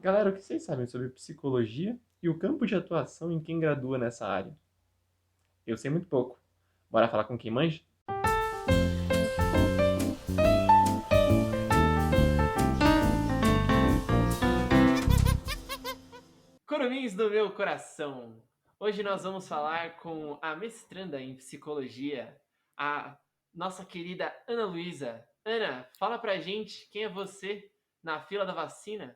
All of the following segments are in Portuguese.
Galera, o que vocês sabem sobre psicologia e o campo de atuação em quem gradua nessa área? Eu sei muito pouco. Bora falar com quem manja? Curumins do meu coração! Hoje nós vamos falar com a mestranda em psicologia, a nossa querida Ana Luísa. Ana, fala pra gente quem é você na fila da vacina?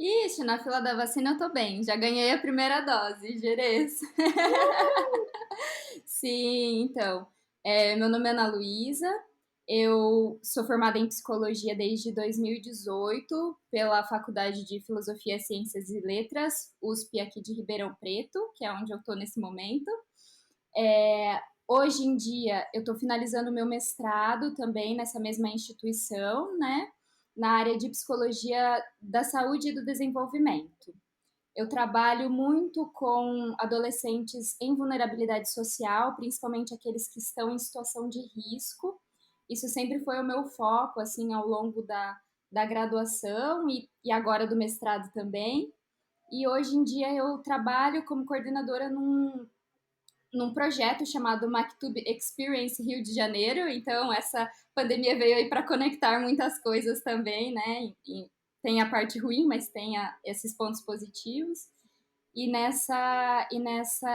Ixi, na fila da vacina eu tô bem. Já ganhei a primeira dose, Jerez. Sim, então. Meu nome é Ana Luísa. Eu sou formada em psicologia desde 2018 pela Faculdade de Filosofia, Ciências e Letras, USP aqui de Ribeirão Preto, que é onde eu tô nesse momento. Hoje em dia eu estou finalizando o meu mestrado também nessa mesma instituição, né? Na área de psicologia da saúde e do desenvolvimento. Eu trabalho muito com adolescentes em vulnerabilidade social, principalmente aqueles que estão em situação de risco. Isso sempre foi o meu foco, assim, ao longo da graduação e agora do mestrado também. E hoje em dia eu trabalho como coordenadora num projeto chamado Maktub Experience Rio de Janeiro. Então, essa pandemia veio aí para conectar muitas coisas também, né? E tem a parte ruim, mas tem esses pontos positivos.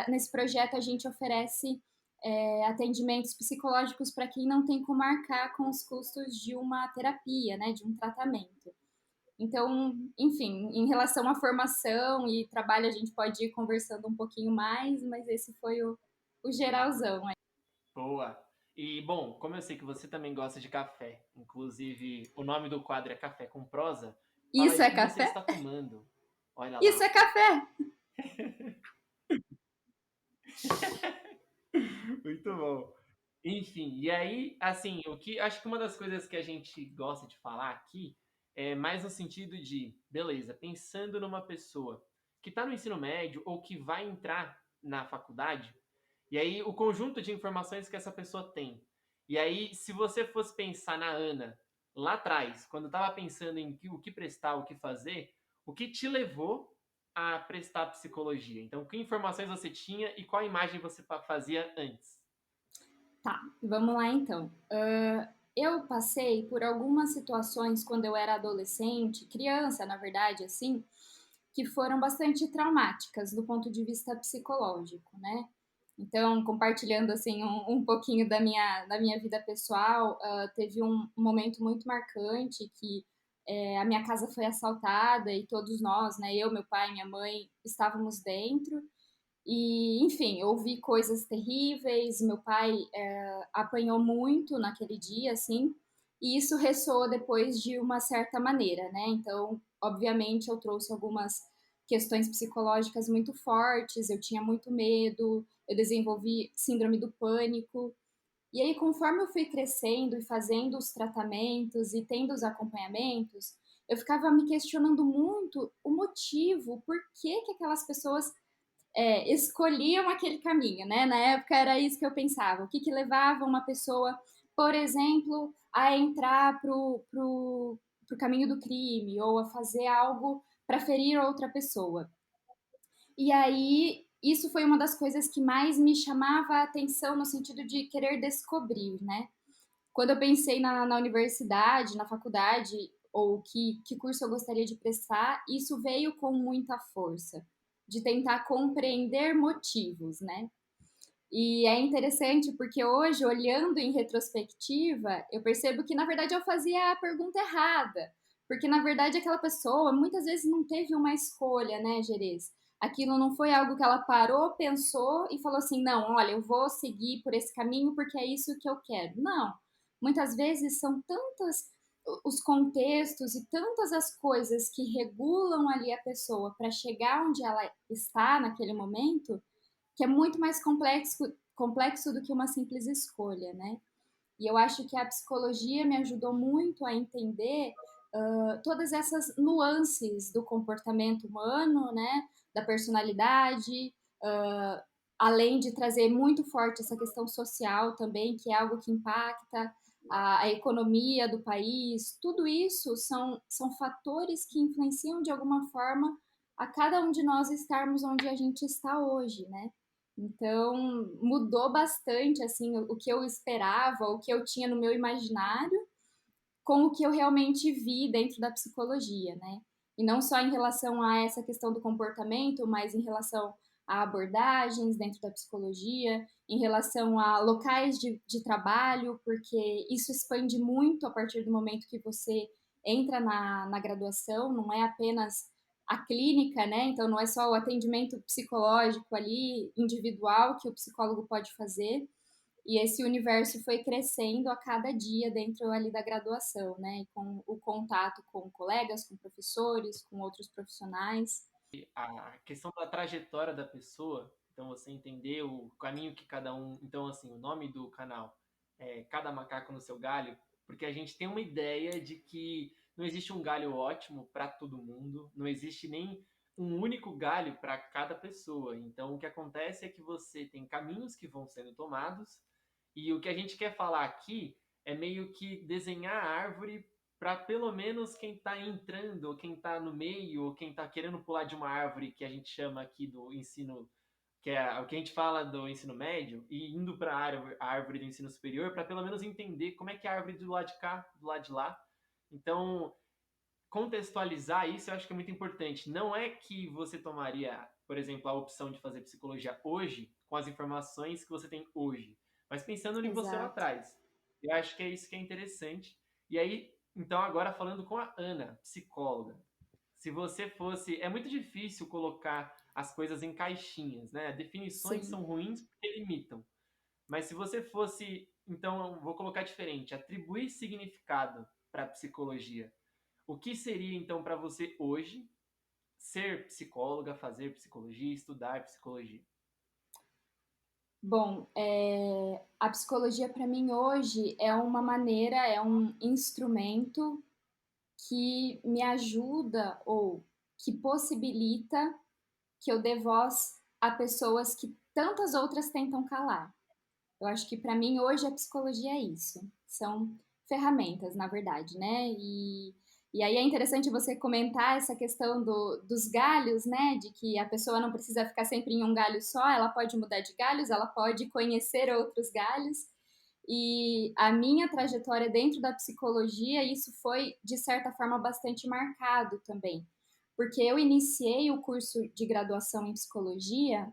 Nesse projeto a gente oferece atendimentos psicológicos para quem não tem como arcar com os custos de uma terapia, né, de um tratamento. Então, enfim, em relação à formação e trabalho, a gente pode ir conversando um pouquinho mais, mas esse foi o geralzão. Boa! E, bom, como eu sei que você também gosta de café, inclusive o nome do quadro é Café com Prosa, fala Isso aí o é que você café? está tomando. Olha Isso é lá. café! Muito bom. Enfim, e aí, assim, o que acho que uma das coisas que a gente gosta de falar aqui é mais no sentido de, beleza, pensando numa pessoa que está no ensino médio ou que vai entrar na faculdade, e aí o conjunto de informações que essa pessoa tem. E aí, se você fosse pensar na Ana lá atrás, quando estava pensando em o que prestar, o que fazer, o que te levou a prestar psicologia? Então, que informações você tinha e qual imagem você fazia antes? Tá, vamos lá então. Eu passei por algumas situações quando eu era adolescente, criança, na verdade, assim, que foram bastante traumáticas do ponto de vista psicológico, né? Então, compartilhando assim um pouquinho da minha vida pessoal, teve um momento muito marcante que a minha casa foi assaltada e todos nós, né, eu, meu pai, minha mãe, estávamos dentro. E, enfim, eu ouvi coisas terríveis. Meu pai apanhou muito naquele dia, assim, e isso ressoou depois de uma certa maneira, né? Então, obviamente, eu trouxe algumas questões psicológicas muito fortes. Eu tinha muito medo, eu desenvolvi síndrome do pânico. E aí, conforme eu fui crescendo e fazendo os tratamentos e tendo os acompanhamentos, eu ficava me questionando muito o motivo, por que que aquelas pessoas escolhiam aquele caminho, né? Na época era isso que eu pensava. O que, que levava uma pessoa, por exemplo, a entrar pro caminho do crime ou a fazer algo para ferir outra pessoa. E aí, isso foi uma das coisas que mais me chamava a atenção no sentido de querer descobrir, né? Quando eu pensei na universidade, na faculdade, ou que curso eu gostaria de prestar, isso veio com muita força, de tentar compreender motivos, né? E é interessante porque hoje, olhando em retrospectiva, eu percebo que na verdade eu fazia a pergunta errada. Porque na verdade aquela pessoa muitas vezes não teve uma escolha, né, Gerês? Aquilo não foi algo que ela parou, pensou e falou assim: não, olha, eu vou seguir por esse caminho porque é isso que eu quero. Não. Muitas vezes são tantas os contextos e tantas as coisas que regulam ali a pessoa para chegar onde ela está naquele momento que é muito mais complexo do que uma simples escolha, né? E eu acho que a psicologia me ajudou muito a entender todas essas nuances do comportamento humano, né? Da personalidade, além de trazer muito forte essa questão social também, que é algo que impacta. a economia do país, tudo isso são fatores que influenciam de alguma forma a cada um de nós estarmos onde a gente está hoje, né? Então, mudou bastante, assim, o que eu esperava, o que eu tinha no meu imaginário, com o que eu realmente vi dentro da psicologia, né? E não só em relação a essa questão do comportamento, mas em relação a abordagens dentro da psicologia, em relação a locais de trabalho, porque isso expande muito a partir do momento que você entra na graduação, não é apenas a clínica, né? Então não é só o atendimento psicológico ali, individual, que o psicólogo pode fazer, e esse universo foi crescendo a cada dia dentro ali da graduação, né? E com o contato com colegas, com professores, com outros profissionais. A questão da trajetória da pessoa, então você entender o caminho que cada um. Então, assim, o nome do canal é Cada Macaco no Seu Galho, porque a gente tem uma ideia de que não existe um galho ótimo para todo mundo, não existe nem um único galho para cada pessoa. Então, o que acontece é que você tem caminhos que vão sendo tomados, e o que a gente quer falar aqui é meio que desenhar a árvore para pelo menos quem está entrando, ou quem está no meio, ou quem está querendo pular de uma árvore que a gente chama aqui do ensino, que é o que a gente fala do ensino médio, e indo para a árvore do ensino superior, para pelo menos entender como é que é a árvore do lado de cá, do lado de lá. Então, contextualizar isso eu acho que é muito importante. Não é que você tomaria, por exemplo, a opção de fazer psicologia hoje com as informações que você tem hoje, mas pensando em você lá Exato. atrás. Eu acho que é isso que é interessante. E aí, então, agora falando com a Ana, psicóloga. Se você fosse. É muito difícil colocar as coisas em caixinhas, né? Definições Sim. são ruins porque limitam. Mas se você fosse. Então, eu vou colocar diferente: atribuir significado para a psicologia. O que seria então para você hoje ser psicóloga, fazer psicologia, estudar psicologia? Bom, a psicologia para mim hoje é uma maneira, é um instrumento que me ajuda ou que possibilita que eu dê voz a pessoas que tantas outras tentam calar. Eu acho que para mim hoje a psicologia é isso. São ferramentas, na verdade, né? E aí é interessante você comentar essa questão dos galhos, né? De que a pessoa não precisa ficar sempre em um galho só, ela pode mudar de galhos, ela pode conhecer outros galhos. E a minha trajetória dentro da psicologia, isso foi, de certa forma, bastante marcado também. Porque eu iniciei o curso de graduação em psicologia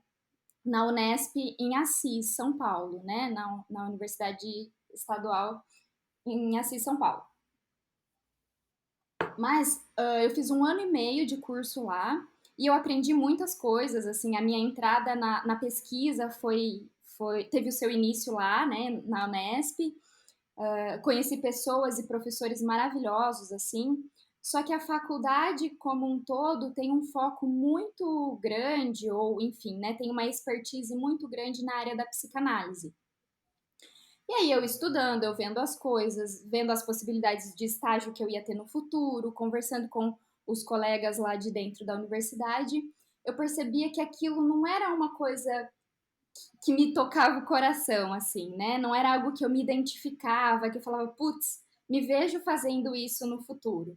na Unesp em Assis, São Paulo, né? Na Universidade Estadual em Assis, São Paulo. Mas eu fiz um ano e meio de curso lá e eu aprendi muitas coisas. Assim, a minha entrada na pesquisa teve o seu início lá, né? Na Unesp. Conheci pessoas e professores maravilhosos, assim. Só que a faculdade como um todo tem um foco muito grande, ou enfim, né, tem uma expertise muito grande na área da psicanálise. E aí eu estudando, eu vendo as coisas, vendo as possibilidades de estágio que eu ia ter no futuro, conversando com os colegas lá de dentro da universidade, eu percebia que aquilo não era uma coisa que me tocava o coração, assim, né? Não era algo que eu me identificava, que eu falava, putz, me vejo fazendo isso no futuro.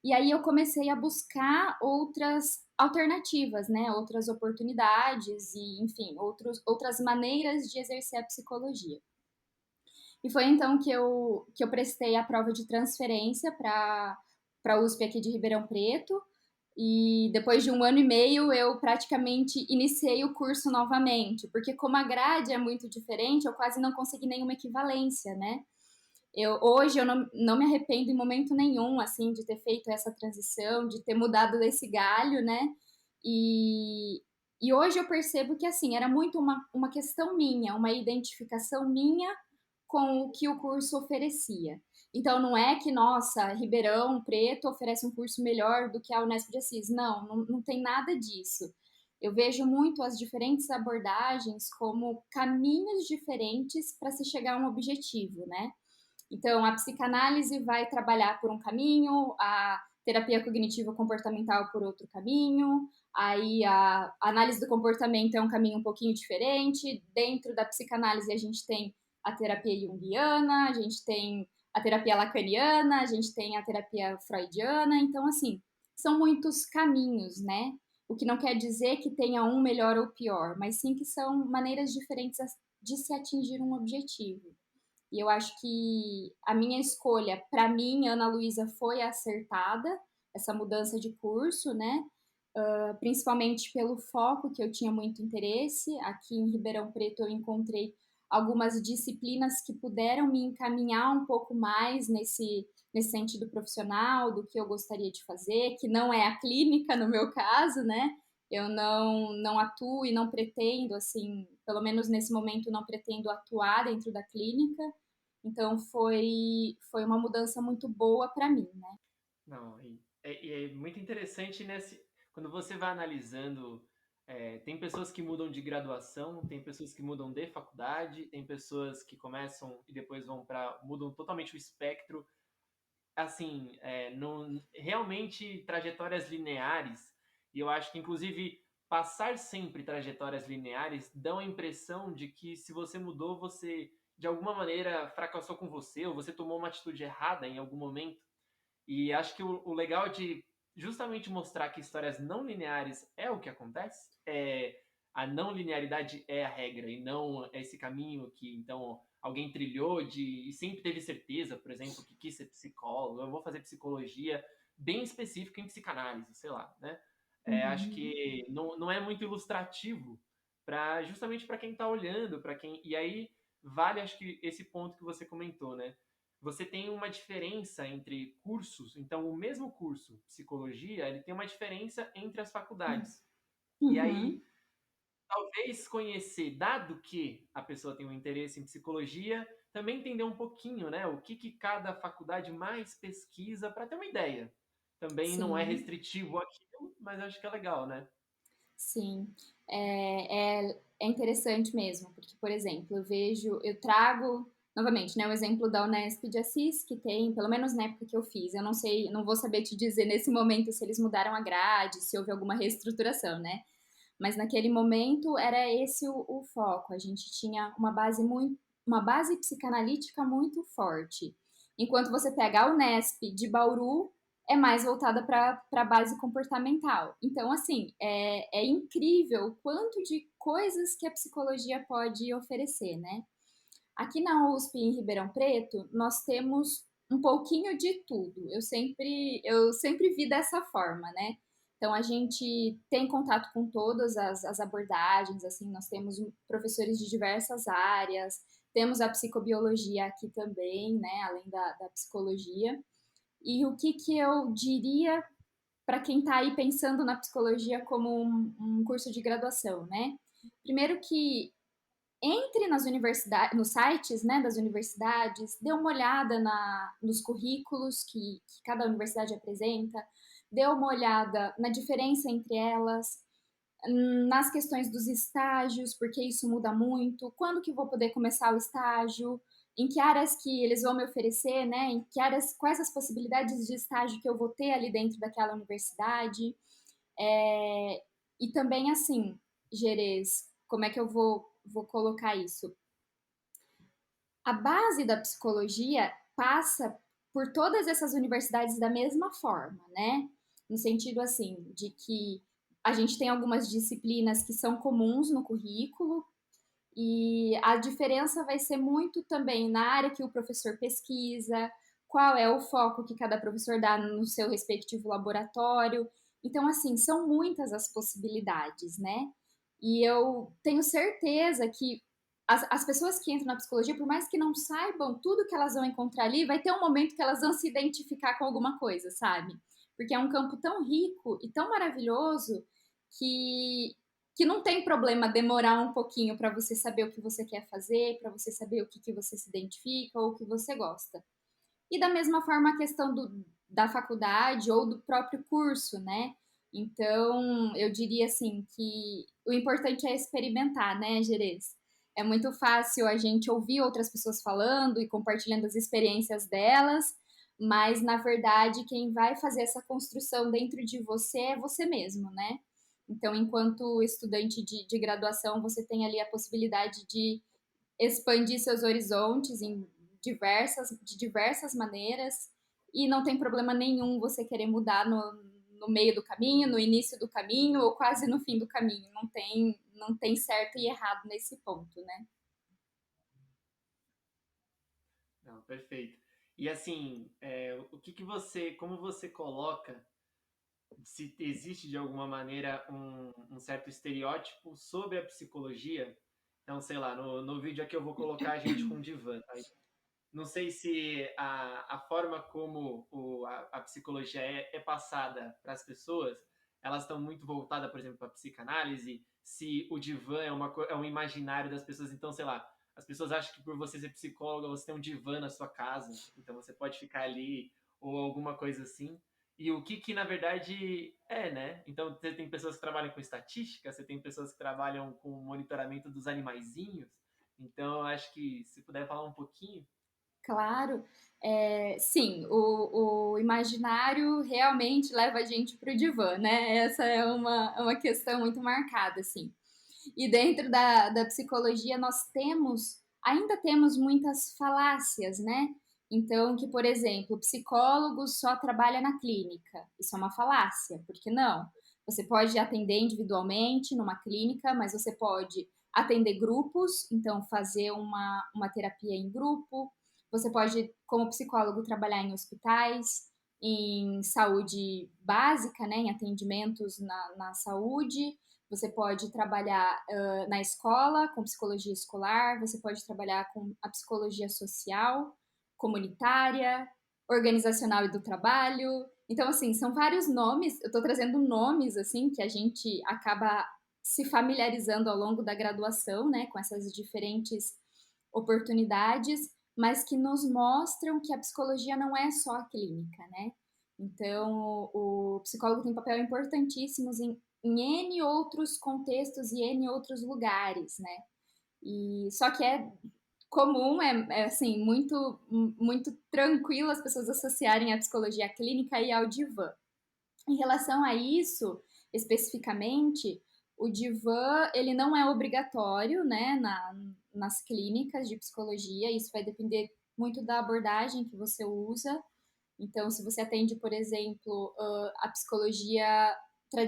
E aí eu comecei a buscar outras alternativas, né? Outras oportunidades e, enfim, outras maneiras de exercer a psicologia. E foi então que eu prestei a prova de transferência para a USP aqui de Ribeirão Preto. E depois de um ano e meio, eu praticamente iniciei o curso novamente, porque como a grade é muito diferente, eu quase não consegui nenhuma equivalência, né? Hoje eu não me arrependo em momento nenhum, assim, de ter feito essa transição, de ter mudado desse galho, né? E, e hoje eu percebo que, assim, era muito uma questão minha, uma identificação minha com o que o curso oferecia. Então, não é que, nossa, Ribeirão Preto oferece um curso melhor do que a Unesp de Assis. Não tem nada disso. Eu vejo muito as diferentes abordagens como caminhos diferentes para se chegar a um objetivo, né? Então, a psicanálise vai trabalhar por um caminho, a terapia cognitivo comportamental por outro caminho, aí a análise do comportamento é um caminho um pouquinho diferente. Dentro da psicanálise, a gente tem a terapia junguiana, a gente tem a terapia lacaniana, a gente tem a terapia freudiana, então, assim, são muitos caminhos, né? O que não quer dizer que tenha um melhor ou pior, mas sim que são maneiras diferentes de se atingir um objetivo. E eu acho que a minha escolha, para mim, Ana Luísa, foi acertada, essa mudança de curso, né? Principalmente pelo foco que eu tinha muito interesse. Aqui em Ribeirão Preto eu encontrei algumas disciplinas que puderam me encaminhar um pouco mais nesse sentido profissional do que eu gostaria de fazer, que não é a clínica no meu caso, né? Eu não atuo e não pretendo, assim, pelo menos nesse momento, não pretendo atuar dentro da clínica. Então foi uma mudança muito boa para mim, né? Não, é muito interessante quando você vai analisando. Tem pessoas que mudam de graduação, tem pessoas que mudam de faculdade, tem pessoas que começam e depois mudam totalmente o espectro. Assim, realmente trajetórias lineares, e eu acho que inclusive passar sempre trajetórias lineares dão a impressão de que se você mudou, você de alguma maneira fracassou com você, ou você tomou uma atitude errada em algum momento. E acho que o legal de justamente mostrar que histórias não lineares é o que acontece, a não linearidade é a regra e não esse caminho que então alguém trilhou e sempre teve certeza, por exemplo, que quis ser psicólogo, eu vou fazer psicologia bem específica em psicanálise, sei lá, né? Acho Uhum. que não é muito ilustrativo para justamente para quem está olhando, para quem e aí vale acho que esse ponto que você comentou, né? Você tem uma diferença entre cursos, então o mesmo curso, psicologia, ele tem uma diferença entre as faculdades. E aí, Uhum. talvez conhecer, dado que a pessoa tem um interesse em psicologia, também entender um pouquinho, né, o que cada faculdade mais pesquisa para ter uma ideia. Também não é Sim. restritivo aquilo, mas acho que é legal, né? Sim, é interessante mesmo, porque, por exemplo, eu trago, novamente, né, o exemplo da Unesp de Assis, que tem, pelo menos na época que eu fiz, eu não sei, não vou saber te dizer nesse momento se eles mudaram a grade, se houve alguma reestruturação, né? Mas naquele momento era esse o foco, a gente tinha uma base psicanalítica muito forte. Enquanto você pega a Unesp de Bauru, é mais voltada para a base comportamental. Então, assim, é incrível o quanto de coisas que a psicologia pode oferecer, né? Aqui na USP, em Ribeirão Preto, nós temos um pouquinho de tudo. Eu sempre vi dessa forma, né? Então, a gente tem contato com todas as abordagens, assim, nós temos professores de diversas áreas, temos a psicobiologia aqui também, né, além da psicologia. E o que eu diria para quem está aí pensando na psicologia como um curso de graduação, né? Primeiro que entre nas universidades, nos sites, né, das universidades, dê uma olhada nos currículos que cada universidade apresenta, dê uma olhada na diferença entre elas, nas questões dos estágios, porque isso muda muito, quando que eu vou poder começar o estágio, em que áreas que eles vão me oferecer, né, em que áreas, quais as possibilidades de estágio que eu vou ter ali dentro daquela universidade, é, e também, assim, Gerês, como é que eu vou colocar isso? A base da psicologia passa por todas essas universidades da mesma forma, né? No sentido, assim, de que a gente tem algumas disciplinas que são comuns no currículo, e a diferença vai ser muito também na área que o professor pesquisa, qual é o foco que cada professor dá no seu respectivo laboratório. Então, assim, são muitas as possibilidades, né? E eu tenho certeza que as pessoas que entram na psicologia, por mais que não saibam tudo que elas vão encontrar ali, vai ter um momento que elas vão se identificar com alguma coisa, sabe? Porque é um campo tão rico e tão maravilhoso que que não tem problema demorar um pouquinho para você saber o que você quer fazer, para você saber o que você se identifica ou o que você gosta. E da mesma forma a questão da faculdade ou do próprio curso, né? Então, eu diria assim que o importante é experimentar, né, Gerês? É muito fácil a gente ouvir outras pessoas falando e compartilhando as experiências delas, mas na verdade quem vai fazer essa construção dentro de você é você mesmo, né? Então, enquanto estudante de graduação, você tem ali a possibilidade de expandir seus horizontes de diversas maneiras, e não tem problema nenhum você querer mudar no meio do caminho, no início do caminho ou quase no fim do caminho. Não tem certo e errado nesse ponto, né? Não, perfeito. E assim, o que que você, como você coloca, se existe de alguma maneira um certo estereótipo sobre a psicologia? Então, sei lá, no vídeo aqui eu vou colocar a gente com divã, tá? Não sei se a forma como a psicologia é passada para as pessoas, elas estão muito voltadas, por exemplo, para a psicanálise, se o divã é um imaginário das pessoas, então, sei lá, as pessoas acham que por você ser psicóloga, você tem um divã na sua casa, então você pode ficar ali, ou alguma coisa assim. E o que na verdade né? Então, você tem pessoas que trabalham com estatística, você tem pessoas que trabalham com monitoramento dos animaizinhos, então, eu acho que se puder falar um pouquinho. Claro, sim, o imaginário realmente leva a gente para o divã, né? Essa é uma questão muito marcada, assim. E dentro da psicologia nós ainda temos muitas falácias, né? Então, que, por exemplo, o psicólogo só trabalha na clínica. Isso é uma falácia, porque não? Você pode atender individualmente numa clínica, mas você pode atender grupos, então fazer uma terapia em grupo. Você pode, como psicólogo, trabalhar em hospitais, em saúde básica, né, em atendimentos na saúde. Você pode trabalhar na escola, com psicologia escolar, você pode trabalhar com a psicologia social, comunitária, organizacional e do trabalho. Então, assim, são vários nomes, eu estou trazendo nomes, assim, que a gente acaba se familiarizando ao longo da graduação, né, com essas diferentes oportunidades, mas que nos mostram que a psicologia não é só a clínica, né? Então, o psicólogo tem um papel importantíssimo em N outros contextos e N outros lugares, né? E só que é comum, assim, muito tranquilo as pessoas associarem a psicologia clínica e ao divã. Em relação a isso, especificamente, o divã, ele não é obrigatório, né, nas clínicas de psicologia, isso vai depender muito da abordagem que você usa. Então, se você atende, por exemplo, a psicologia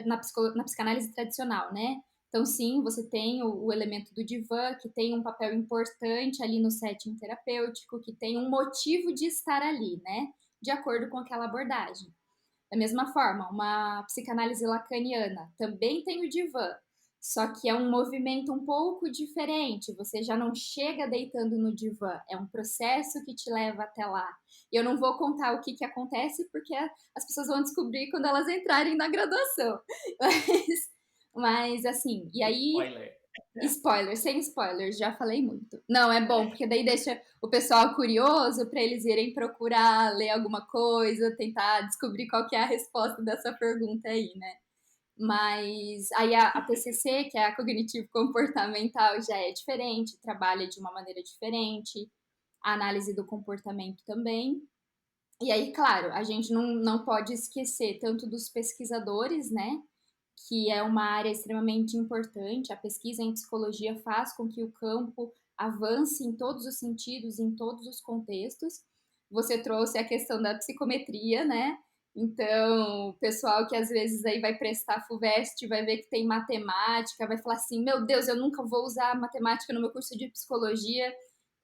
na psicanálise tradicional, né? Então, sim, você tem o elemento do divã, que tem um papel importante ali no setting terapêutico, que tem um motivo de estar ali, né? De acordo com aquela abordagem. Da mesma forma, uma psicanálise lacaniana também tem o divã, só que é um movimento um pouco diferente. Você já não chega deitando no divã, é um processo que te leva até lá. E eu não vou contar o que acontece, porque as pessoas vão descobrir quando elas entrarem na graduação. Mas assim, e aí Spoiler. spoiler, sem spoilers, já falei muito. Não, é bom, porque daí deixa o pessoal curioso para eles irem procurar, ler alguma coisa, tentar descobrir qual que é a resposta dessa pergunta aí, né? Mas aí a TCC, que é a cognitivo comportamental, já é diferente, trabalha de uma maneira diferente, a análise do comportamento também. E aí, claro, a gente não pode esquecer tanto dos pesquisadores, né? Que é uma área extremamente importante. A pesquisa em psicologia faz com que o campo avance em todos os sentidos, em todos os contextos. Você trouxe a questão da psicometria, né? Então, o pessoal que às vezes aí vai prestar FUVEST vai ver que tem matemática, vai falar assim: meu Deus, eu nunca vou usar matemática no meu curso de psicologia.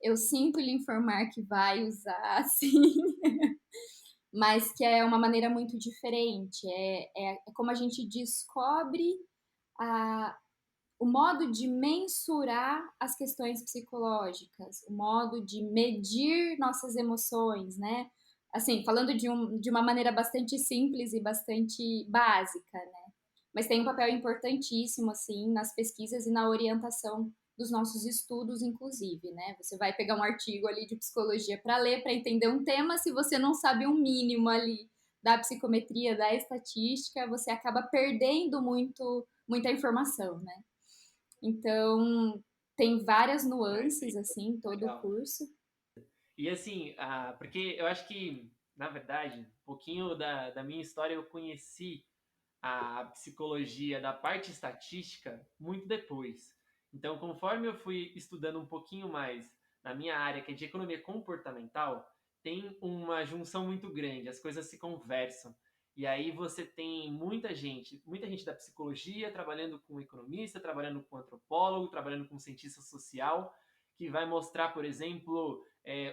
Eu sinto lhe informar que vai usar, sim, mas que é uma maneira muito diferente. É como a gente descobre a, o modo de mensurar as questões psicológicas, o modo de medir nossas emoções, né? Assim, falando de uma maneira bastante simples e bastante básica, né? Mas tem um papel importantíssimo, assim, nas pesquisas e na orientação dos nossos estudos, inclusive, né? Você vai pegar um artigo ali de psicologia para ler, para entender um tema, se você não sabe um mínimo ali da psicometria, da estatística, você acaba perdendo muita informação, né? Então, tem várias nuances, assim, em todo o Legal. curso. E assim, porque eu acho que, na verdade, um pouquinho da minha história eu conheci a psicologia da parte estatística muito depois. Então, conforme eu fui estudando um pouquinho mais na minha área, que é de economia comportamental, tem uma junção muito grande, as coisas se conversam. E aí você tem muita gente da psicologia trabalhando com economista, trabalhando com antropólogo, trabalhando com cientista social, que vai mostrar, por exemplo,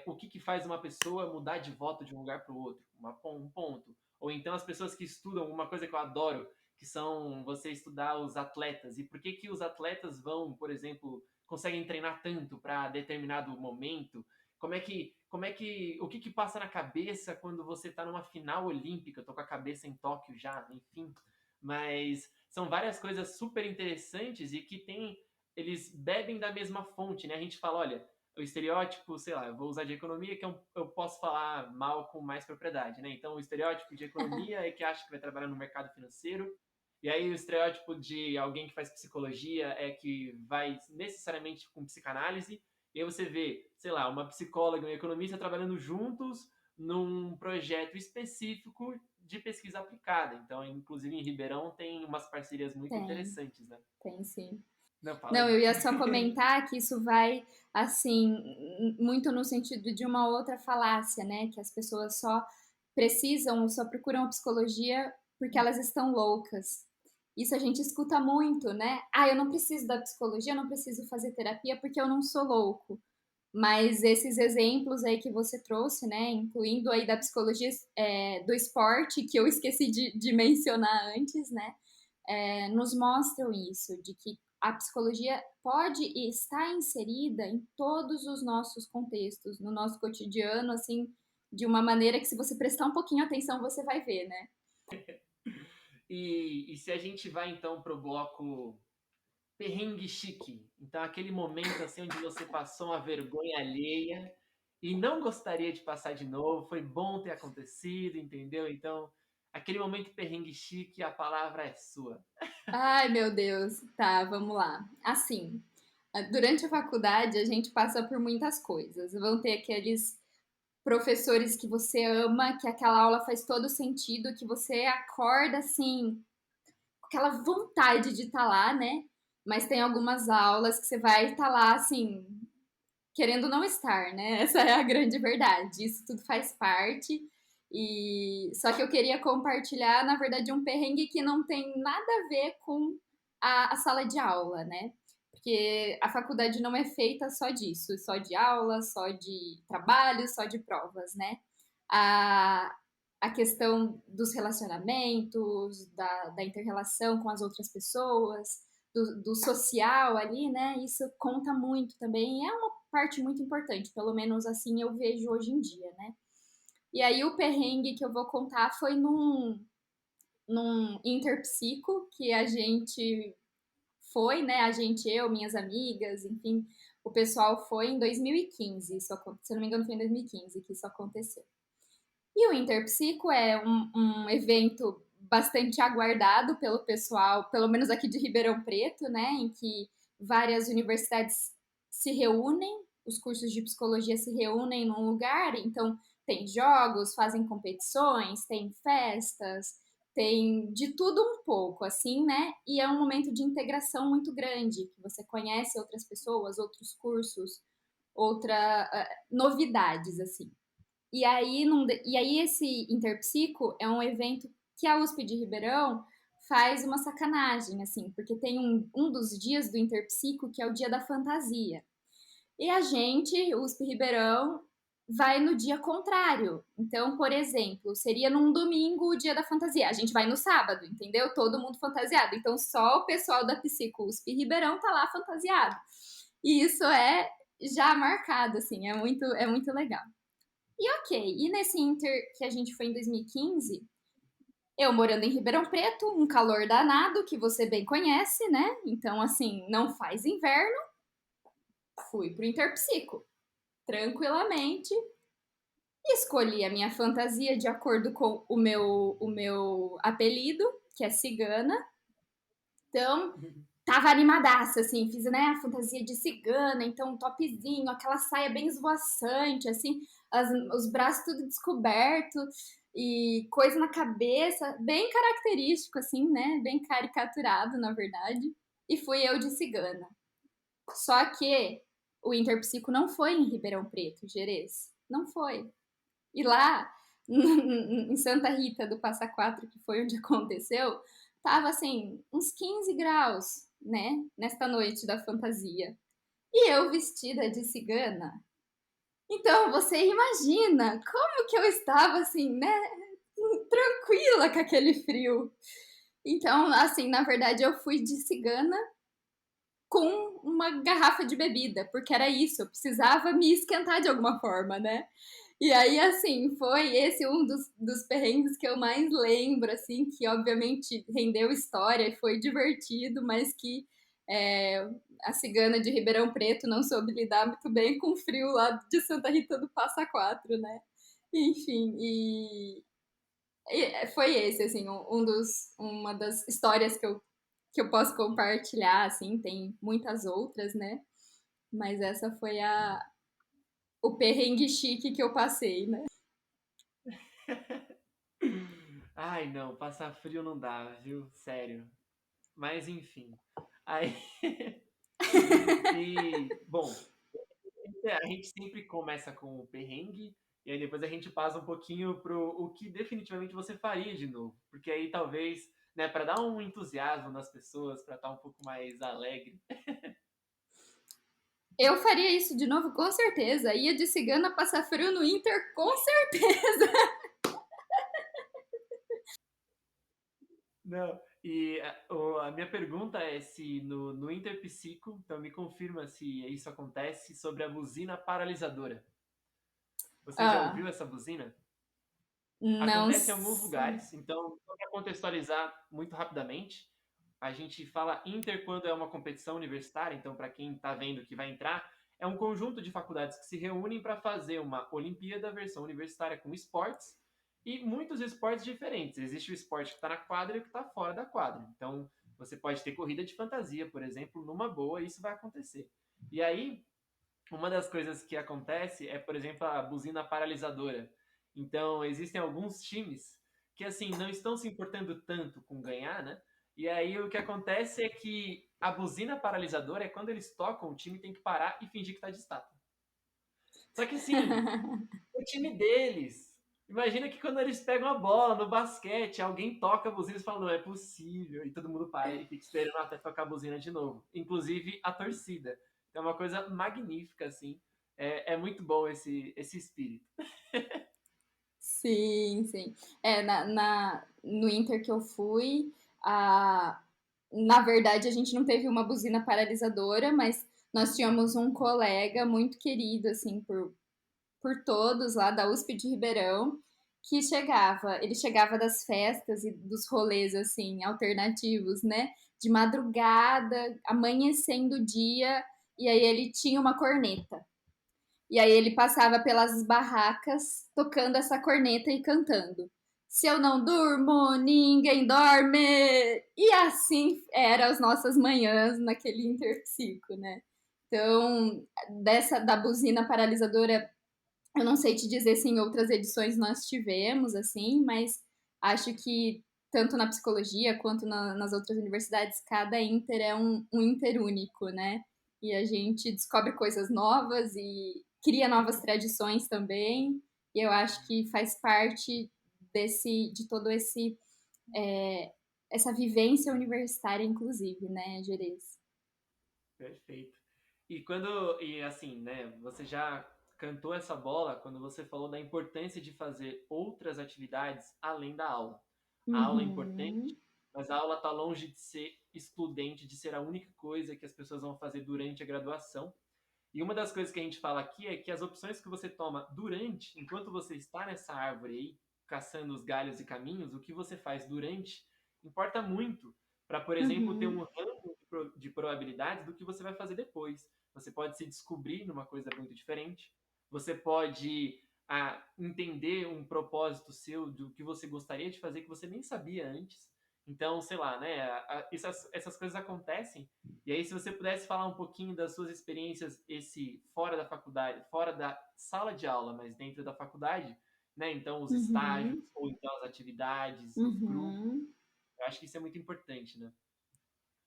o que faz uma pessoa mudar de voto de um lugar para o outro, um ponto. Ou então as pessoas que estudam uma coisa que eu adoro, que são você estudar os atletas e por que os atletas vão, por exemplo, conseguem treinar tanto para determinado momento. O que passa na cabeça quando você está numa final olímpica? Eu tô com a cabeça em Tóquio já, enfim. Mas são várias coisas super interessantes e que eles bebem da mesma fonte, né? A gente fala, olha, o estereótipo, sei lá, eu vou usar de economia que eu posso falar mal com mais propriedade, né? Então, o estereótipo de economia é que acha que vai trabalhar no mercado financeiro, e aí o estereótipo de alguém que faz psicologia é que vai necessariamente com psicanálise, e aí você vê, sei lá, uma psicóloga e um economista trabalhando juntos num projeto específico de pesquisa aplicada. Então, inclusive em Ribeirão tem umas parcerias muito Tem, interessantes, né? tem sim. Não, fala Não, aí. eu ia só comentar que isso vai, assim, muito no sentido de uma outra falácia, né? Que as pessoas só precisam, só procuram a psicologia porque elas estão loucas. Isso a gente escuta muito, né? Ah, eu não preciso da psicologia, eu não preciso fazer terapia porque eu não sou louco. Mas esses exemplos aí que você trouxe, né, incluindo aí da psicologia do esporte, que eu esqueci de mencionar antes, né, nos mostram isso, de que a psicologia pode estar inserida em todos os nossos contextos, no nosso cotidiano, assim, de uma maneira que se você prestar um pouquinho atenção, você vai ver, né? E se a gente vai então pro bloco perrengue chique, então aquele momento assim onde você passou uma vergonha alheia e não gostaria de passar de novo, foi bom ter acontecido, entendeu? Então, aquele momento perrengue chique, a palavra é sua. Ai, meu Deus. Tá, vamos lá. Assim, durante a faculdade a gente passa por muitas coisas. Vão ter aqueles professores que você ama, que aquela aula faz todo sentido, que você acorda assim, com aquela vontade de estar lá, né? Mas tem algumas aulas que você vai estar lá assim, querendo não estar, né? Essa é a grande verdade. Isso tudo faz parte. E só que eu queria compartilhar, na verdade, um perrengue que não tem nada a ver com a sala de aula, né? Porque a faculdade não é feita só disso, só de aula, só de trabalho, só de provas, né? A, a questão dos relacionamentos, da inter-relação com as outras pessoas, do social ali, né? Isso conta muito também. É uma parte muito importante, pelo menos assim eu vejo hoje em dia, né? E aí o perrengue que eu vou contar foi num interpsico que a gente foi, né? A gente, eu, minhas amigas, enfim, o pessoal foi em 2015. Isso, se eu não me engano, foi em 2015 que isso aconteceu. E o Interpsico é um evento bastante aguardado pelo pessoal, pelo menos aqui de Ribeirão Preto, né? Em que várias universidades se reúnem, os cursos de psicologia se reúnem num lugar, então tem jogos, fazem competições, tem festas, tem de tudo um pouco, assim, né? E é um momento de integração muito grande, que você conhece outras pessoas, outros cursos, outras novidades, assim. E aí esse Interpsico é um evento que a USP de Ribeirão faz uma sacanagem, assim, porque tem um dos dias do Interpsico que é o dia da fantasia. E a gente, USP Ribeirão, vai no dia contrário. Então, por exemplo, seria num domingo o dia da fantasia. A gente vai no sábado, entendeu? Todo mundo fantasiado. Então, só o pessoal da Psico USP Ribeirão tá lá fantasiado. E isso é já marcado, assim, é muito legal. E ok, e nesse Inter que a gente foi em 2015, eu morando em Ribeirão Preto, um calor danado que você bem conhece, né? Então, assim, não faz inverno, fui pro Interpsico, tranquilamente, escolhi a minha fantasia de acordo com o meu apelido, que é cigana. Então, tava animadaça, assim, fiz, né, a fantasia de cigana, então um topzinho, aquela saia bem esvoaçante, assim, os braços tudo descoberto e coisa na cabeça, bem característico, assim, né, bem caricaturado, na verdade, e fui eu de cigana. Só que o Interpsico não foi em Ribeirão Preto, Gerês, não foi. E lá, em Santa Rita do Passa Quatro, que foi onde aconteceu, tava assim, uns 15 graus, né? Nesta noite da fantasia. E eu vestida de cigana. Então você imagina como que eu estava assim, né? Tranquila com aquele frio. Então, assim, na verdade, eu fui de cigana com uma garrafa de bebida, porque era isso, eu precisava me esquentar de alguma forma, né? E aí, assim, foi esse um dos perrengues que eu mais lembro, assim, que obviamente rendeu história e foi divertido, mas que é, a cigana de Ribeirão Preto não soube lidar muito bem com o frio lá de Santa Rita do Passa Quatro, né? Enfim, e foi esse, assim, uma das histórias que eu posso compartilhar, assim, tem muitas outras, né? Mas essa foi o perrengue chique que eu passei, né? Ai, não, passar frio não dá, viu? Sério. Mas enfim. Aí. Bom, a gente sempre começa com o perrengue e aí depois a gente passa um pouquinho pro o que definitivamente você faria de novo, porque aí talvez, né, para dar um entusiasmo nas pessoas, para estar um pouco mais alegre. Eu faria isso de novo, com certeza. Ia de cigana passar frio no Inter, com certeza. Não, e a minha pergunta é se no Interpsico, então me confirma se isso acontece sobre a buzina paralisadora. Você já Ah, ouviu essa buzina? não Acontece em alguns sei. lugares, então, só para contextualizar muito rapidamente, a gente fala Inter quando é uma competição universitária, então, para quem está vendo que vai entrar, é um conjunto de faculdades que se reúnem para fazer uma Olimpíada versão universitária com esportes e muitos esportes diferentes. Existe o esporte que está na quadra e o que está fora da quadra. Então, você pode ter corrida de fantasia, por exemplo, numa boa, e isso vai acontecer. E aí, uma das coisas que acontece é, por exemplo, a buzina paralisadora. Então, existem alguns times que, assim, não estão se importando tanto com ganhar, né? E aí o que acontece é que a buzina paralisadora é quando eles tocam, o time tem que parar e fingir que tá de estátua. Só que, assim, o time deles. Imagina que quando eles pegam a bola no basquete, alguém toca a buzina e fala, não é possível. E todo mundo para e fica esperando até tocar a buzina de novo. Inclusive a torcida. Então é uma coisa magnífica, assim. É muito bom esse espírito. Sim, sim. É, no Inter que eu fui, a, na verdade a gente não teve uma buzina paralisadora, mas nós tínhamos um colega muito querido, assim, por todos lá da USP de Ribeirão, que ele chegava das festas e dos rolês, assim, alternativos, né? De madrugada, amanhecendo o dia, e aí ele tinha uma corneta. E aí ele passava pelas barracas tocando essa corneta e cantando. Se eu não durmo, ninguém dorme. E assim eram as nossas manhãs naquele interpsico, né? Então, da buzina paralisadora, eu não sei te dizer se em outras edições nós tivemos, assim, mas acho que tanto na psicologia quanto nas outras universidades, cada inter é um inter único, né? E a gente descobre coisas novas e cria novas tradições também. E eu acho que faz parte de todo é, essa vivência universitária, inclusive, né, Gerês? Perfeito. E assim, né, você já cantou essa bola quando você falou da importância de fazer outras atividades além da aula. A aula é importante, Uhum, mas a aula está longe de ser excludente, de ser a única coisa que as pessoas vão fazer durante a graduação. E uma das coisas que a gente fala aqui é que as opções que você toma enquanto você está nessa árvore aí, caçando os galhos e caminhos, o que você faz durante importa muito para, por exemplo, ter uhum, um rango de probabilidades do que você vai fazer depois. Você pode se descobrir numa coisa muito diferente, você pode entender um propósito seu do que você gostaria de fazer que você nem sabia antes. Então, sei lá, né? Essas coisas acontecem e aí, se você pudesse falar um pouquinho das suas experiências, esse fora da faculdade, fora da sala de aula, mas dentro da faculdade, né? Então, os estágios, uhum, ou então as atividades, os grupos, uhum. eu acho que isso é muito importante, né?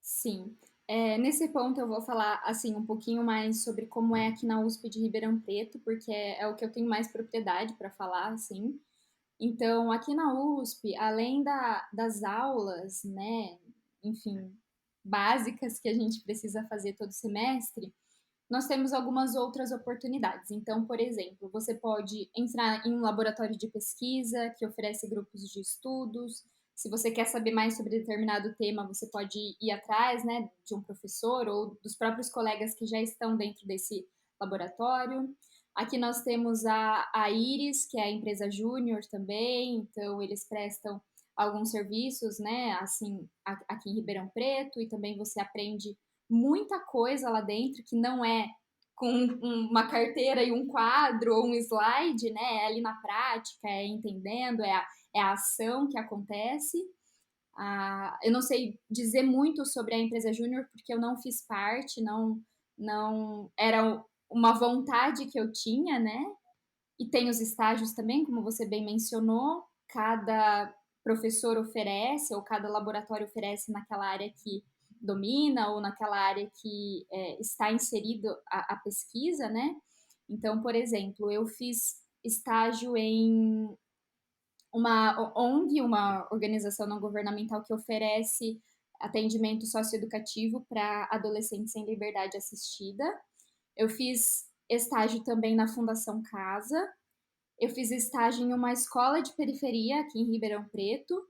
Sim. Nesse ponto eu vou falar, assim, um pouquinho mais sobre como é aqui na USP de Ribeirão Preto, porque é o que eu tenho mais propriedade para falar, assim. Então, aqui na USP, além das aulas, né, enfim, básicas que a gente precisa fazer todo semestre, nós temos algumas outras oportunidades. Então, por exemplo, você pode entrar em um laboratório de pesquisa que oferece grupos de estudos. Se você quer saber mais sobre determinado tema, você pode ir atrás, né, de um professor ou dos próprios colegas que já estão dentro desse laboratório. Aqui nós temos a Iris, que é a empresa júnior também, então eles prestam alguns serviços, né, assim, aqui em Ribeirão Preto, e também você aprende muita coisa lá dentro que não é com uma carteira e um quadro ou um slide, né? É ali na prática, é entendendo, é a ação que acontece. Eu não sei dizer muito sobre a empresa júnior porque eu não fiz parte, não era uma vontade que eu tinha, né? E tem os estágios também, como você bem mencionou, cada professor oferece, ou cada laboratório oferece naquela área que domina, ou naquela área que está inserido a pesquisa, né? Então, por exemplo, eu fiz estágio em uma ONG, uma organização não governamental que oferece atendimento socioeducativo para adolescentes em liberdade assistida. Eu fiz estágio também na Fundação Casa, eu fiz estágio em uma escola de periferia aqui em Ribeirão Preto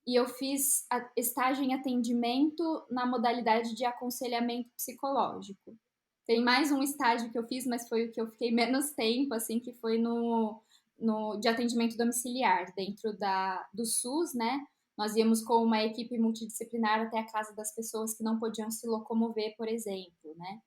e eu fiz estágio em atendimento na modalidade de aconselhamento psicológico. Tem mais um estágio que eu fiz, mas foi o que eu fiquei menos tempo, assim, que foi no de atendimento domiciliar, dentro do SUS, né? Nós íamos com uma equipe multidisciplinar até a casa das pessoas que não podiam se locomover, por exemplo, né?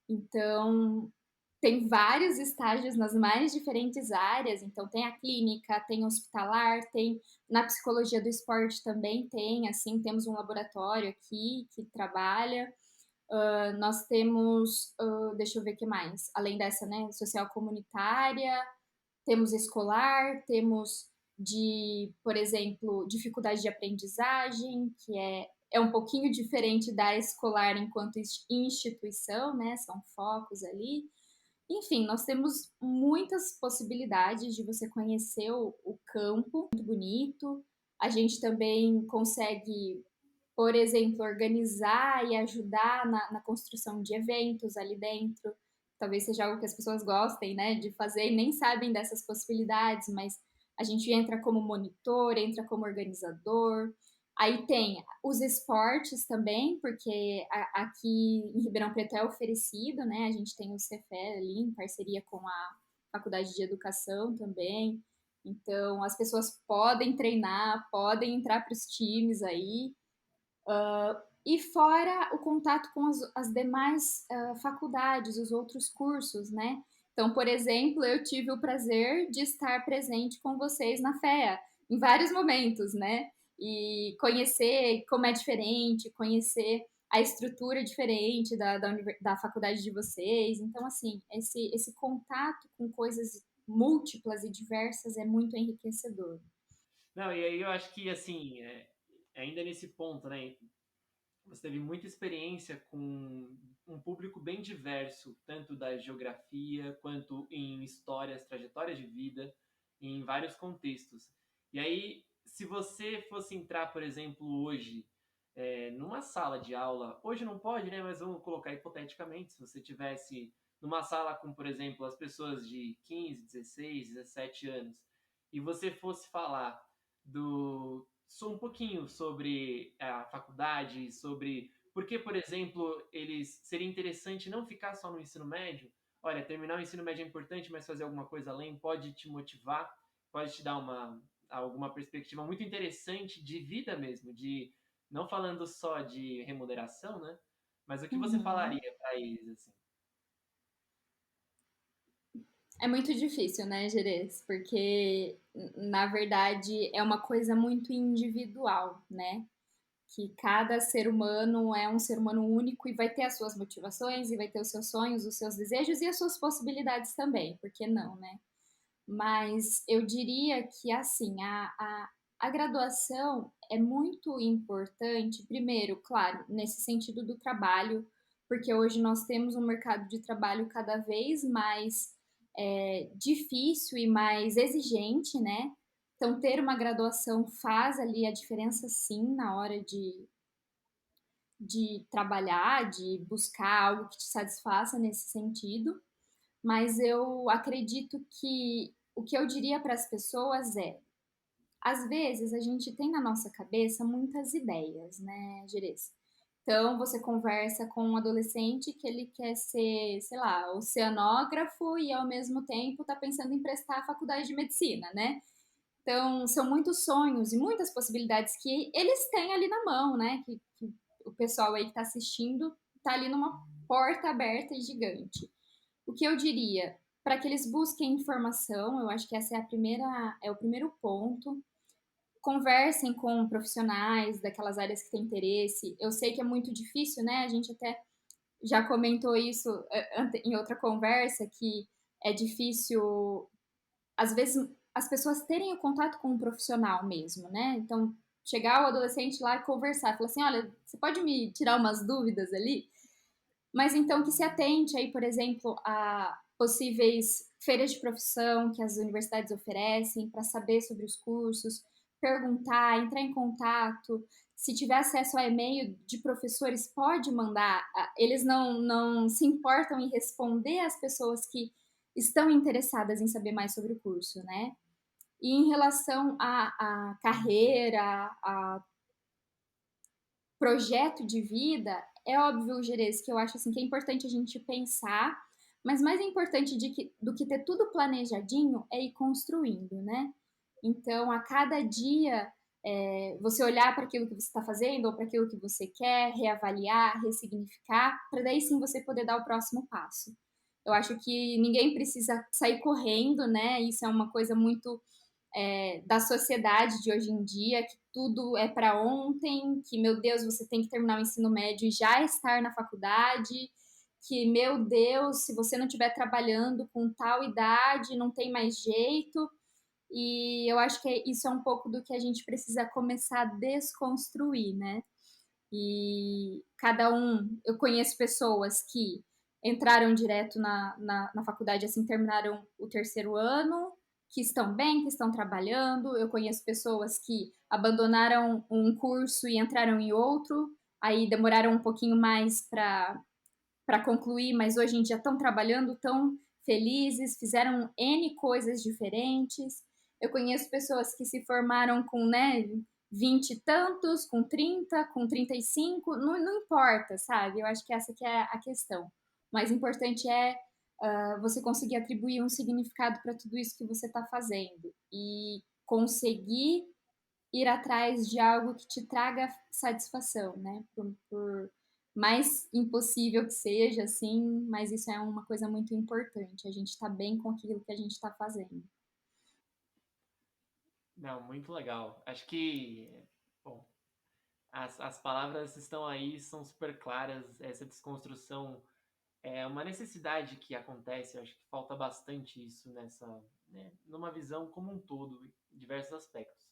Então, tem vários estágios nas mais diferentes áreas, então tem a clínica, tem hospitalar, tem na psicologia do esporte também tem, assim, temos um laboratório aqui que trabalha. Nós temos, deixa eu ver o que mais, além dessa, né, social comunitária, temos escolar, temos de, por exemplo, dificuldade de aprendizagem, que é um pouquinho diferente da escolar enquanto instituição, né? São focos ali. Enfim, nós temos muitas possibilidades de você conhecer o campo, muito bonito. A gente também consegue, por exemplo, organizar e ajudar na construção de eventos ali dentro. Talvez seja algo que as pessoas gostem, né, de fazer e nem sabem dessas possibilidades, mas a gente entra como monitor, entra como organizador. Aí tem os esportes também, porque aqui em Ribeirão Preto é oferecido, né? A gente tem o Cefé ali em parceria com a Faculdade de Educação também. Então, as pessoas podem treinar, podem entrar para os times aí. E fora o contato com as demais faculdades, os outros cursos, né? Então, por exemplo, eu tive o prazer de estar presente com vocês na FEA, em vários momentos, né? E conhecer como é diferente, conhecer a estrutura diferente da faculdade de vocês. Então, assim, esse contato com coisas múltiplas e diversas é muito enriquecedor. Não, e aí eu acho que, assim, ainda nesse ponto, né? Você teve muita experiência com um público bem diverso, tanto da geografia quanto em histórias, trajetórias de vida, em vários contextos. E aí, se você fosse entrar, por exemplo, hoje, numa sala de aula, hoje não pode, né? Mas vamos colocar hipoteticamente, se você tivesse numa sala com, por exemplo, as pessoas de 15, 16, 17 anos, e você fosse falar um pouquinho sobre a faculdade, sobre por que, por exemplo, eles seria interessante não ficar só no ensino médio. Olha, terminar o ensino médio é importante, mas fazer alguma coisa além pode te motivar, pode te dar alguma perspectiva muito interessante de vida mesmo, de não falando só de remuneração, né? Mas o que você Uhum. falaria para eles assim? É muito difícil, né, Jerez? Porque, na verdade, é uma coisa muito individual, né? Que cada ser humano é um ser humano único e vai ter as suas motivações, e vai ter os seus sonhos, os seus desejos e as suas possibilidades também, por que não, né? Mas eu diria que, assim, A graduação é muito importante, primeiro, claro, nesse sentido do trabalho, porque hoje nós temos um mercado de trabalho cada vez mais difícil e mais exigente, né? Então, ter uma graduação faz ali a diferença, sim, na hora de trabalhar, de buscar algo que te satisfaça nesse sentido. Mas eu acredito que o que eu diria para as pessoas é: às vezes a gente tem na nossa cabeça muitas ideias, né, Gerês? Então você conversa com um adolescente que ele quer ser, sei lá, oceanógrafo e ao mesmo tempo está pensando em prestar a faculdade de medicina, né? Então são muitos sonhos e muitas possibilidades que eles têm ali na mão, né? Que o pessoal aí que está assistindo está ali numa porta aberta e gigante. O que eu diria? Para que eles busquem informação, eu acho que essa é o primeiro ponto. Conversem com profissionais daquelas áreas que têm interesse. Eu sei que é muito difícil, né? A gente até já comentou isso em outra conversa, que é difícil, às vezes, as pessoas terem o contato com um profissional mesmo, né? Então, chegar o adolescente lá e conversar, falar assim: olha, você pode me tirar umas dúvidas ali? Mas então que se atente aí, por exemplo, a possíveis feiras de profissão que as universidades oferecem para saber sobre os cursos, perguntar, entrar em contato. Se tiver acesso a e-mail de professores, pode mandar. Eles não se importam em responder às pessoas que estão interessadas em saber mais sobre o curso, né? E em relação à carreira, a projeto de vida, é óbvio, Gerês, que eu acho assim que é importante a gente pensar, mas mais importante do que ter tudo planejadinho é ir construindo, né? Então, a cada dia, você olhar para aquilo que você está fazendo ou para aquilo que você quer, reavaliar, ressignificar, para daí sim você poder dar o próximo passo. Eu acho que ninguém precisa sair correndo, né? Isso é uma coisa muito da sociedade de hoje em dia, que tudo é para ontem, que, meu Deus, você tem que terminar o ensino médio e já estar na faculdade, que, meu Deus, se você não estiver trabalhando com tal idade, não tem mais jeito. E eu acho que isso é um pouco do que a gente precisa começar a desconstruir, né? E cada um, eu conheço pessoas que entraram direto na faculdade, assim, terminaram o terceiro ano, que estão bem, que estão trabalhando. Eu conheço pessoas que abandonaram um curso e entraram em outro, aí demoraram um pouquinho mais para concluir, mas hoje em dia estão trabalhando, tão felizes, fizeram N coisas diferentes. Eu conheço pessoas que se formaram com, né, 20 e tantos, com 30, com 35, não importa, sabe? Eu acho que essa que é a questão. O mais importante é você conseguir atribuir um significado para tudo isso que você está fazendo e conseguir ir atrás de algo que te traga satisfação, né? Por mais impossível que seja, assim, mas isso é uma coisa muito importante. A gente tá bem com aquilo que a gente tá fazendo. Não, muito legal. Acho que, bom, as palavras estão aí, são super claras. Essa desconstrução é uma necessidade que acontece. Eu acho que falta bastante isso nessa, né, numa visão como um todo, em diversos aspectos.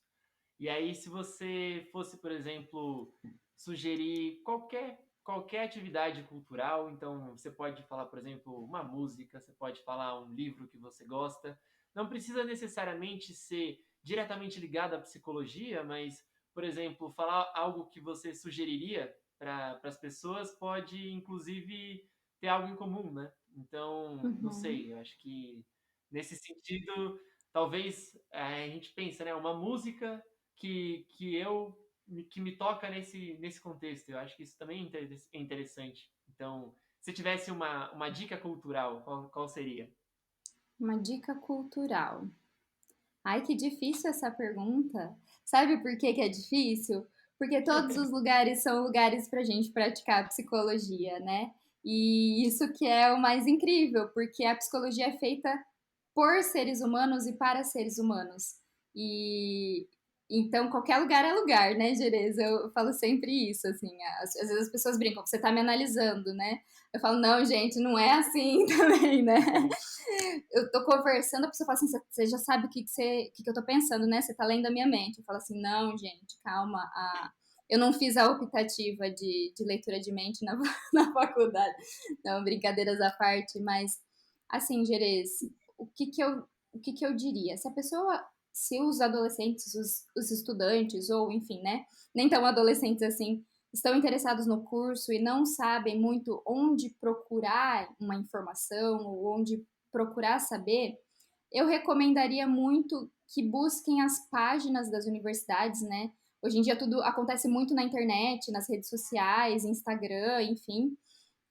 E aí, se você fosse, por exemplo, sugerir qualquer atividade cultural, então você pode falar, por exemplo, uma música, você pode falar um livro que você gosta. Não precisa necessariamente ser diretamente ligado à psicologia, mas, por exemplo, falar algo que você sugeriria para as pessoas pode, inclusive, ter algo em comum, né? Então, não Uhum. sei, eu acho que nesse sentido, talvez a gente pense, né, uma música que me toca nesse contexto. Eu acho que isso também é interessante. Então, se tivesse uma dica cultural, qual seria? Uma dica cultural. Ai, que difícil essa pergunta. Sabe por que que é difícil? Porque todos os lugares são lugares para a gente praticar psicologia, né? E isso que é o mais incrível, porque a psicologia é feita por seres humanos e para seres humanos. E Então, qualquer lugar é lugar, né, Gereza? Eu falo sempre isso, assim, às vezes as pessoas brincam, você tá me analisando, né? Eu falo, não, gente, não é assim também, né? Eu tô conversando, a pessoa fala assim, você já sabe o que eu tô pensando, né? Você tá lendo a minha mente. Eu falo assim, não, gente, calma. Eu não fiz a optativa de leitura de mente na, na faculdade. Não, brincadeiras à parte, mas, assim, Gerês, o que que eu diria? Se a pessoa, se os adolescentes, os estudantes, ou enfim, né, nem tão adolescentes assim, estão interessados no curso e não sabem muito onde procurar uma informação ou onde procurar saber, eu recomendaria muito que busquem as páginas das universidades, né? Hoje em dia tudo acontece muito na internet, nas redes sociais, Instagram, enfim,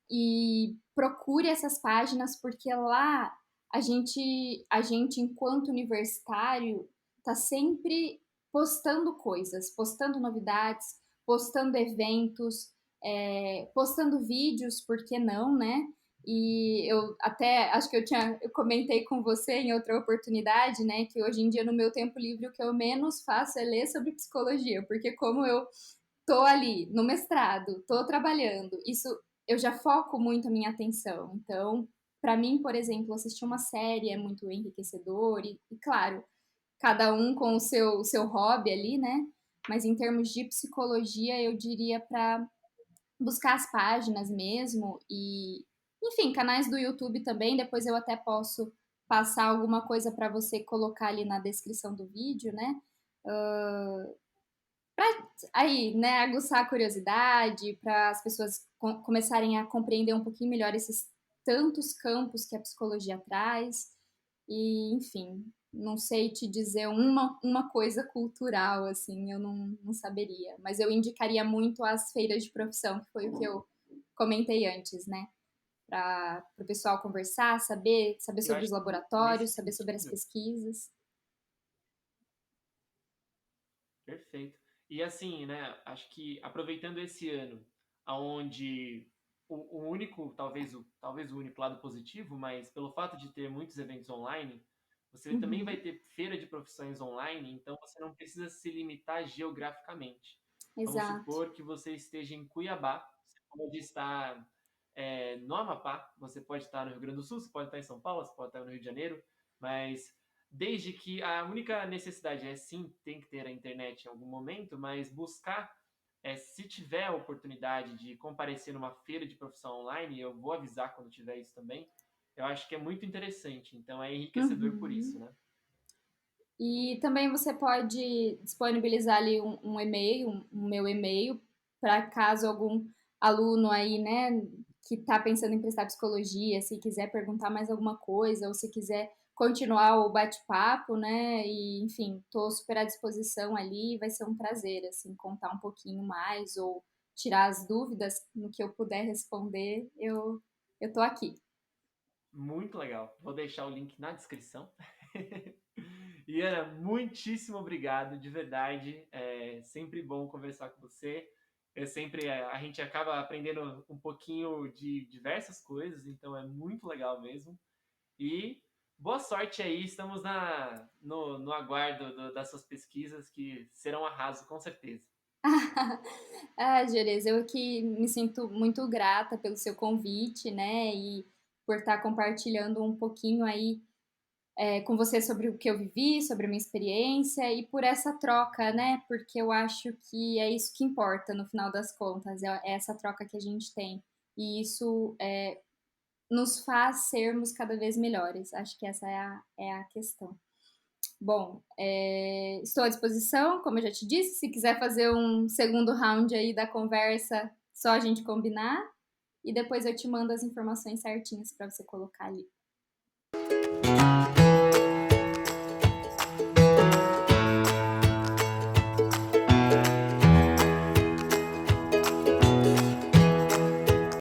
e procure essas páginas porque lá a gente enquanto universitário tá sempre postando coisas, postando novidades, postando eventos, postando vídeos, por que não, né? E eu até acho que eu comentei com você em outra oportunidade, né, que hoje em dia no meu tempo livre o que eu menos faço é ler sobre psicologia, porque como eu tô ali no mestrado, tô trabalhando, isso eu já foco muito a minha atenção. Então, para mim, por exemplo, assistir uma série é muito enriquecedor e claro, cada um com o seu hobby ali, né? Mas em termos de psicologia, eu diria para buscar as páginas mesmo e, enfim, canais do YouTube também. Depois eu até posso passar alguma coisa para você colocar ali na descrição do vídeo, né? Aí, né, aguçar a curiosidade, para as pessoas começarem a compreender um pouquinho melhor esses tantos campos que a psicologia traz. E, enfim, não sei te dizer uma coisa cultural, assim, eu não saberia. Mas eu indicaria muito as feiras de profissão, que foi o que eu comentei antes, né? Para o pessoal conversar, saber Eu sobre acho os que nesse laboratórios, saber sobre as sentido, pesquisas. perfeito. E assim, né, acho que aproveitando esse ano, aonde o único, talvez o único lado positivo, mas pelo fato de ter muitos eventos online, você também vai Uhum, ter feira de profissões online, então você não precisa se limitar geograficamente. Vamos exato. supor que você esteja em Cuiabá, você pode estar no Amapá, você pode estar no Rio Grande do Sul, você pode estar em São Paulo, você pode estar no Rio de Janeiro, mas desde que a única necessidade é sim, tem que ter a internet em algum momento, mas buscar, se tiver a oportunidade de comparecer numa feira de profissão online, eu vou avisar quando tiver isso também, eu acho que é muito interessante, então é enriquecedor por isso, Uhum. né? E também você pode disponibilizar ali um e-mail, um meu e-mail, para caso algum aluno aí, né, que está pensando em prestar psicologia, se quiser perguntar mais alguma coisa, ou se quiser continuar o bate-papo, né, e enfim, estou super à disposição ali, vai ser um prazer, assim, contar um pouquinho mais, ou tirar as dúvidas no que eu puder responder, eu tô aqui. Muito legal. Vou deixar o link na descrição. E Ana, muitíssimo obrigado, de verdade. É sempre bom conversar com você. A gente acaba aprendendo um pouquinho de diversas coisas, então é muito legal mesmo. E boa sorte aí, estamos no aguardo das suas pesquisas, que serão arraso, com certeza. Ah, Jerez, eu que me sinto muito grata pelo seu convite, né, e por estar compartilhando um pouquinho aí com você sobre o que eu vivi, sobre a minha experiência e por essa troca, né, porque eu acho que é isso que importa no final das contas, é essa troca que a gente tem. E isso nos faz sermos cada vez melhores. Acho que essa é a questão. Bom, estou à disposição, como eu já te disse, se quiser fazer um segundo round aí da conversa, só a gente combinar e depois eu te mando as informações certinhas para você colocar ali.